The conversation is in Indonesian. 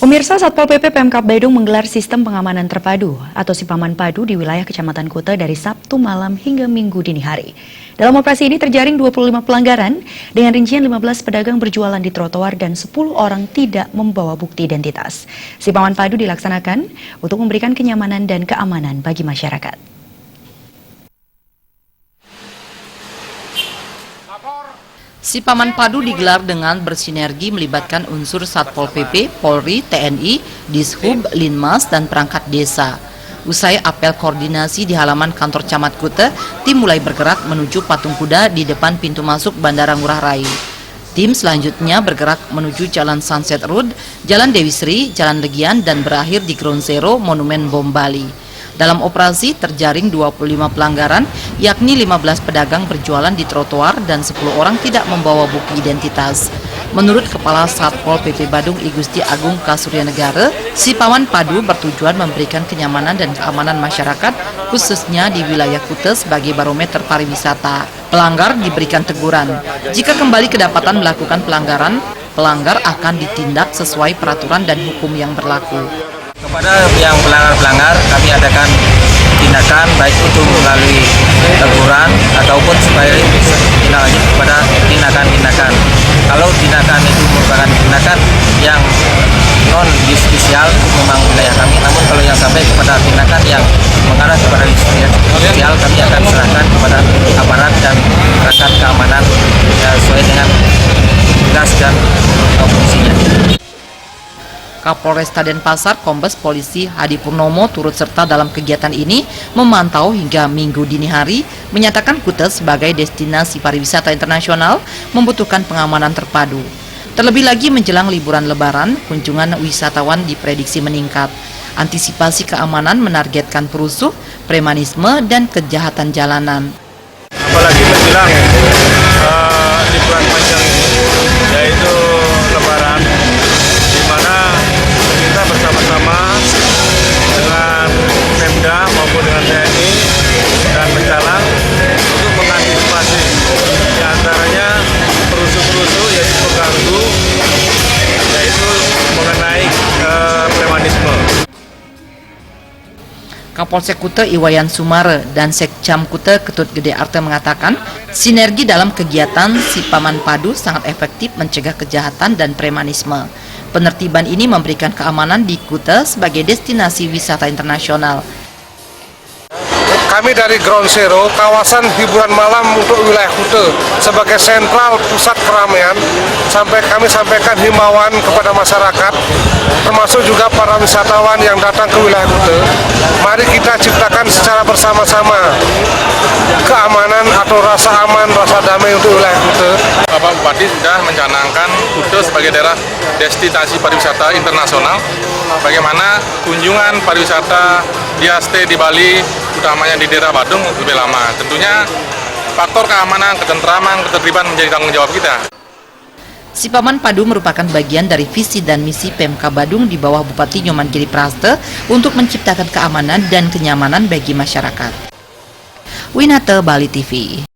Pemirsa, Satpol PP Pemkab Badung menggelar sistem pengamanan terpadu atau Sipaman Padu di wilayah Kecamatan Kuta dari Sabtu malam hingga Minggu dini hari. Dalam operasi ini terjaring 25 pelanggaran dengan rincian 15 pedagang berjualan di trotoar dan 10 orang tidak membawa bukti identitas. Sipaman Padu dilaksanakan untuk memberikan kenyamanan dan keamanan bagi masyarakat. Sipaman Padu digelar dengan bersinergi melibatkan unsur Satpol PP, Polri, TNI, Dishub, Linmas, dan perangkat desa. Usai apel koordinasi di halaman kantor Camat Kuta, tim mulai bergerak menuju patung kuda di depan pintu masuk Bandara Ngurah Rai. Tim selanjutnya bergerak menuju Jalan Sunset Road, Jalan Dewi Sri, Jalan Legian, dan berakhir di Ground Zero Monumen Bom Bali. Dalam operasi terjaring 25 pelanggaran, yakni 15 pedagang berjualan di trotoar dan 10 orang tidak membawa bukti identitas. Menurut Kepala Satpol PP Badung I Gusti Agung Kasuryanegara, Sipaman Padu bertujuan memberikan kenyamanan dan keamanan masyarakat, khususnya di wilayah Kuta sebagai barometer pariwisata. Pelanggar diberikan teguran. Jika kembali kedapatan melakukan pelanggaran, pelanggar akan ditindak sesuai peraturan dan hukum yang berlaku. Kepada yang pelanggar kami adakan tindakan baik itu melalui teguran ataupun supaya tindak lanjut kepada tindakan-tindakan. Kalau tindakan itu merupakan tindakan yang non justisial memang wilayah kami, namun kalau yang sampai kepada tindakan yang mengarah kepada justisial kami akan serahkan kepada aparat dan perangkat keamanan sesuai dengan tugas dan fungsinya. Kapolresta Denpasar Kombes Polisi Hadi Purnomo turut serta dalam kegiatan ini, memantau hingga Minggu dini hari, menyatakan Kuta sebagai destinasi pariwisata internasional membutuhkan pengamanan terpadu. Terlebih lagi menjelang liburan Lebaran, kunjungan wisatawan diprediksi meningkat. Antisipasi keamanan menargetkan perusuh, premanisme, dan kejahatan jalanan. Apalagi menjelang liburan panjang ini, yaitu Lebaran, di mana kita bersama-sama dengan Pemda maupun dengan TNI dan Pencalang untuk mengantisipasi di antaranya perusuh-perusuh yaitu pengganggu, yaitu mengenai premanisme. Kapolsek Kuta Iwayan Sumare dan Sekcam Kuta Ketut Gede Arte mengatakan, sinergi dalam kegiatan Sipaman Padu sangat efektif mencegah kejahatan dan premanisme. Penertiban ini memberikan keamanan di Kuta sebagai destinasi wisata internasional. Kami dari Ground Zero, kawasan hiburan malam untuk wilayah Kuta sebagai sentral pusat keramaian, kami sampaikan himbauan kepada masyarakat, termasuk juga para wisatawan yang datang ke wilayah Kuta. Mari kita ciptakan secara bersama-sama keamanan atau rasa aman, rasa damai untuk wilayah Kuta. Bapak Bupati sudah mencanangkan Kuta sebagai daerah destinasi pariwisata internasional. Bagaimana kunjungan pariwisata dia stay di Bali, utamanya di daerah Badung, lebih lama. Tentunya faktor keamanan, ketentraman, ketertiban menjadi tanggung jawab kita. Sipaman Padu merupakan bagian dari visi dan misi Pemkab Badung di bawah Bupati Nyoman Giri Praste untuk menciptakan keamanan dan kenyamanan bagi masyarakat. Winata Bali TV.